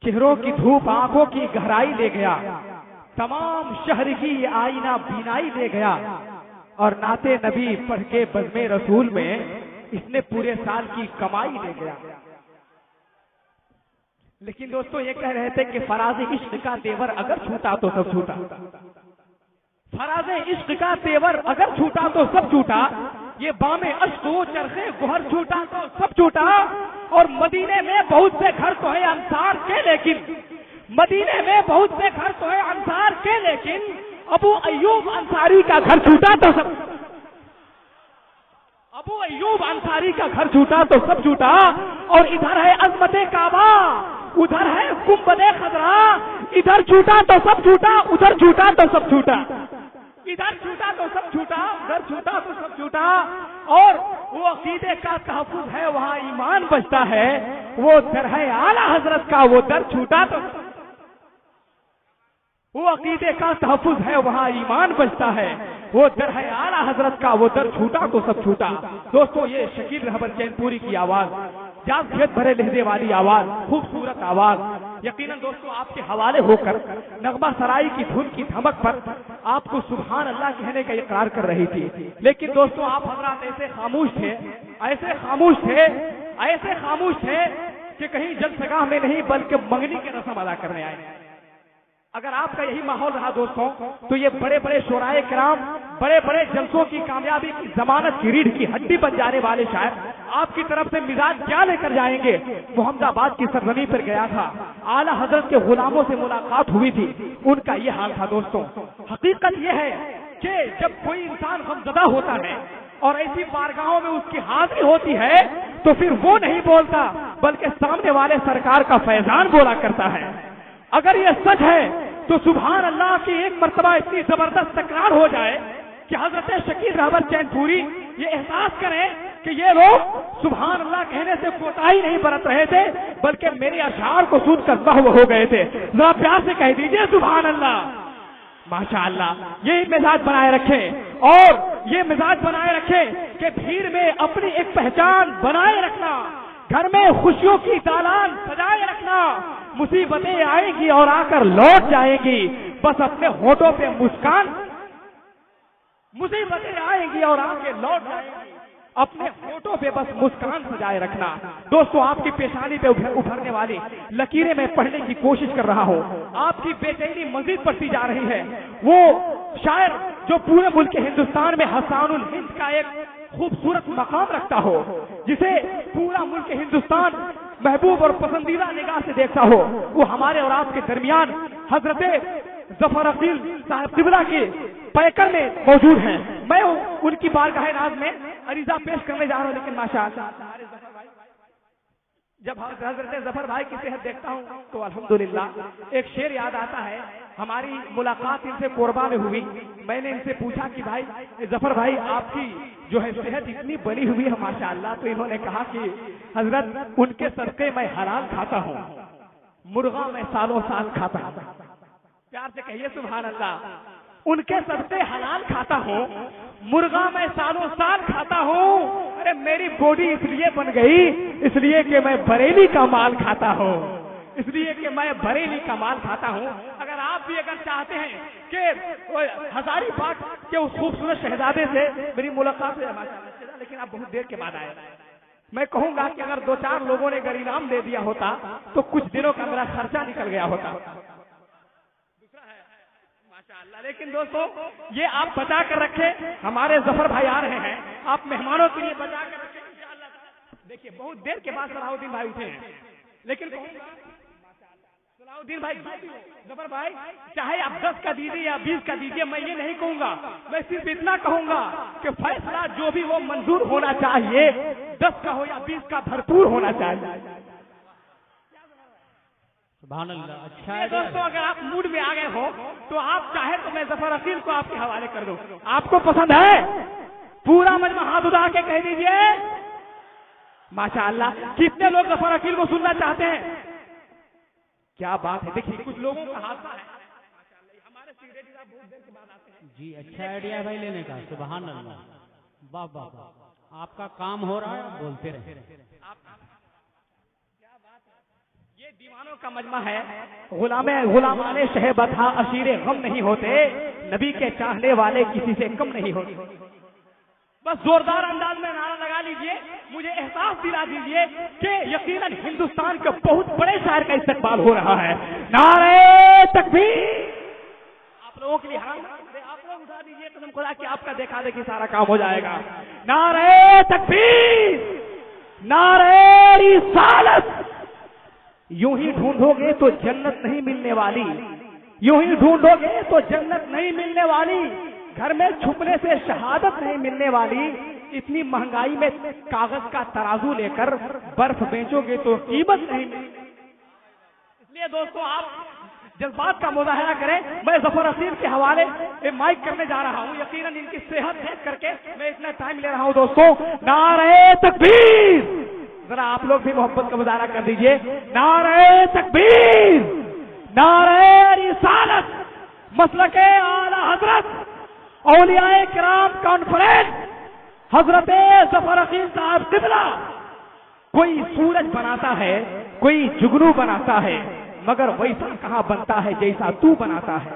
چہروں کی دھوپ آنکھوں کی گہرائی لے گیا، تمام شہر کی آئینہ بینائی لے گیا، اور نعت نبی پڑھ کے بزم رسول میں اس نے پورے سال کی کمائی لے گیا۔ لیکن دوستو یہ کہہ رہے تھے کہ فراز عشق کا تیور اگر چھوٹا تو سب چھوٹا، فراز عشق کا تیور اگر چھوٹا تو سب چھوٹا، یہ بام اشک و چرخے گوہر چھوٹا تو سب چھوٹا۔ اور مدینے میں بہت سے گھر تو ہیں انصار کے، لیکن مدینے میں بہت سے گھر تو ہیں انصار کے، لیکن ابو ایوب انصاری کا گھر چھوٹا تو سب، ابو ایوب انصاری کا گھر چھوٹا تو سب چھوٹا۔ اور ادھر ہے عظمت کعبہ، ادھر ہے گنبد خضرا، ادھر چھوٹا تو سب چھوٹا، ادھر چھوٹا تو سب چھوٹا، ادھر چھوٹا تو سب چھوٹا، ادھر چھوٹا تو سب چھوٹا۔ اور وہ عقیدے کا تحفظ ہے وہاں ایمان بچتا ہے، وہ در ہے اعلیٰ حضرت کا وہ در چھوٹا تو، وہ عقیدے کا تحفظ ہے وہاں ایمان بچتا ہے، وہ در ہے اعلیٰ حضرت کا وہ در چھوٹا تو سب چھوٹا۔ دوستو یہ شکیل رہبر چین پوری کی آواز، جاز کھیت بھرے لہجے والی آواز، خوبصورت آواز، یقیناً دوستو آپ کے حوالے ہو کر نغمہ سرائی کی دھن کی دھمک پر آپ کو سبحان اللہ کہنے کا اقرار کر رہی تھی۔ لیکن دوستو آپ حضرات ایسے خاموش تھے، ایسے خاموش تھے، ایسے خاموش تھے کہ کہیں جلسگاہ میں نہیں بلکہ منگنی کی رسم ادا کرنے آئے۔ اگر آپ کا یہی ماحول رہا دوستوں تو یہ بڑے بڑے شعراء کرام، بڑے بڑے جلسوں کی کامیابی کی ضمانت کی ریڑھ کی ہڈی بن جانے والے شاعر آپ کی طرف سے مزاج کیا لے کر جائیں گے۔ محمد آباد کی سرزمین پر گیا تھا، اعلیٰ حضرت کے غلاموں سے ملاقات ہوئی تھی، ان کا یہ حال تھا دوستوں۔ حقیقت یہ ہے کہ جب کوئی انسان غمزدہ ہوتا ہے اور ایسی بارگاہوں میں اس کی حاضری ہوتی ہے تو پھر وہ نہیں بولتا بلکہ سامنے والے سرکار کا فیضان بولا کرتا ہے۔ اگر یہ سچ ہے تو سبحان اللہ کی ایک مرتبہ اتنی زبردست تکرار ہو جائے کہ حضرت شکیل رہبر چین پوری یہ احساس کریں کہ یہ لوگ سبحان اللہ کہنے سے کوتاہی نہیں برت رہے تھے بلکہ میری اشعار کو سن کر محو ہو گئے تھے۔ ذرا پیار سے کہہ دیجئے سبحان اللہ۔ ماشاءاللہ یہی مزاج بنائے رکھیں، اور یہ مزاج بنائے رکھیں کہ بھیڑ میں اپنی ایک پہچان بنائے رکھنا، گھر میں خوشیوں کی دالان سجائے رکھنا، مصیبتیں آئیں گی اور آ کر لوٹ جائیں گی، بس اپنے ہونٹوں پہ مسکان، مصیبتیں آئیں گی اور آ کے لوٹ جائیں گی، اپنے ہونٹوں پہ بس مسکان سجائے رکھنا۔ دوستو آپ کی پیشانی پہ ابھرنے والی لکیریں میں پڑھنے کی کوشش کر رہا ہوں، آپ کی بے چینی مزید بڑھتی جا رہی ہے۔ وہ شاعر جو پورے ملک ہندوستان میں حسان الہند کا ایک خوبصورت مقام رکھتا ہو، جسے پورا ملک ہندوستان محبوب اور پسندیدہ نگاہ سے دیکھتا ہو، وہ ہمارے اور آپ کے درمیان حضرت ظفر عقیل صاحب قبلہ کے پیکر میں موجود ہیں۔ میں ان کی بارگاہ ناز میں عریضہ پیش کرنے جا رہا ہوں، لیکن ماشاءاللہ جب حضرت ظفر بھائی کی صحت دیکھتا ہوں تو الحمدللہ ایک شعر یاد آتا ہے۔ ہماری ملاقات ان سے قربا میں ہوئی، میں نے ان سے پوچھا کہ بھائی ظفر بھائی آپ کی جو ہے صحت اتنی بنی ہوئی ہے ماشاءاللہ، تو انہوں نے کہا کہ حضرت ان کے صدقے میں حلال کھاتا ہوں، مرغا میں سالوں سال کھاتا ہوں۔ پیار سے کہیے سبحان اللہ۔ ان کے صدقے حلال کھاتا ہوں، مرغا میں سالوں سال کھاتا ہوں۔ ارے میری باڈی اس لیے بن گئی اس لیے کہ میں بریلی کا مال کھاتا ہوں، اس لیے کہ میں بریلی کا مال کھاتا ہوں۔ اگر آپ بھی اگر چاہتے ہیں کہ ہزاری باغ کے اس خوبصورت شہزادے سے میری ملاقات ہے، لیکن آپ بہت دیر کے بعد آئے، میں کہوں گا کہ اگر 2-4 لوگوں نے اگر انعام دے دیا ہوتا تو کچھ دنوں کا میرا خرچہ نکل گیا ہوتا۔ لیکن دوستو یہ آپ بچا کر رکھیں، ہمارے ظفر بھائی آ رہے ہیں، آپ مہمانوں کے لیے بچا کر رکھیں انشاءاللہ۔ دیکھیے بہت دیر کے بعد صلاح الدین بھائی اٹھے ہیں، لیکن صلاح الدین بھائی ظفر بھائی چاہے آپ 10 کا دیجیے یا 20 کا دیجیے، میں یہ نہیں کہوں گا، میں صرف اتنا کہوں گا کہ فیصلہ جو بھی وہ منظور ہونا چاہیے 10 کا ہو یا 20 کا بھرپور ہونا چاہیے۔ سبحان اللہ۔ اچھا ہے دوستو اگر آپ موڈ میں آ گئے ہو تو آپ چاہے تو میں ظفر عقیل کو آپ کے حوالے کر دوں، آپ کو پسند ہے؟ پورا مجمع ہاتھ اٹھا کے کہہ دیجئے ماشاءاللہ۔ کتنے لوگ ظفر عقیل کو سننا چاہتے ہیں؟ کیا بات ہے، دیکھیے کچھ لوگوں کا حادثہ ہے ہمارے سیکریٹری صاحب بہت دیر کے بعد آتے ہیں۔ جی اچھا آئیڈیا بھائی لینے کا، سبحان اللہ، واہ واہ واہ، آپ کا کام ہو رہا ہے، بولتے رہے۔ یہ دیوانوں کا مجمع ہے. غلامان شہ بتا اسیر غم نہیں ہوتے, نبی کے چاہنے والے کسی سے کم نہیں ہوتے. بس زوردار انداز میں نعرہ لگا لیجئے, مجھے احساس دلا دیجئے کہ یقیناً ہندوستان کے بہت بڑے شاعر کا استقبال ہو رہا ہے. نعرہ تکبیر. آپ لوگوں کے لیے حرام آپ لوگ اٹھا دیجئے قسم خدا کہ آپ کا دیکھا دیکھی سارا کام ہو جائے گا. نعرہ تکبیر, نعرہ رسالت. یوں ہی ڈھونڈو گے تو جنت نہیں ملنے والی, یوں ہی ڈھونڈو گے تو جنت نہیں ملنے والی, گھر میں چھپنے سے شہادت نہیں ملنے والی. اتنی مہنگائی میں کاغذ کا ترازو لے کر برف بیچو گے تو قیمت نہیں ملے. اس لیے دوستو آپ جذبات کا مظاہرہ کریں. میں ظفر اسیر کے حوالے مائک کرنے جا رہا ہوں. یقیناً ان کی صحت دیکھ کر کے میں اتنا ٹائم لے رہا ہوں. دوستو نعرہ تکبیر, ذرا آپ لوگ بھی محبت کا مظاہرہ کر دیجئے. نعرہ تکبیر, نعرہ رسالت, مسلک اعلی حضرت اولیاء کرام کانفرنس حضرت ظفر اسیر صاحب قبلہ. کوئی سورج بناتا ہے, کوئی جگنو بناتا ہے, مگر ویسا کہاں بنتا ہے جیسا تو بناتا ہے.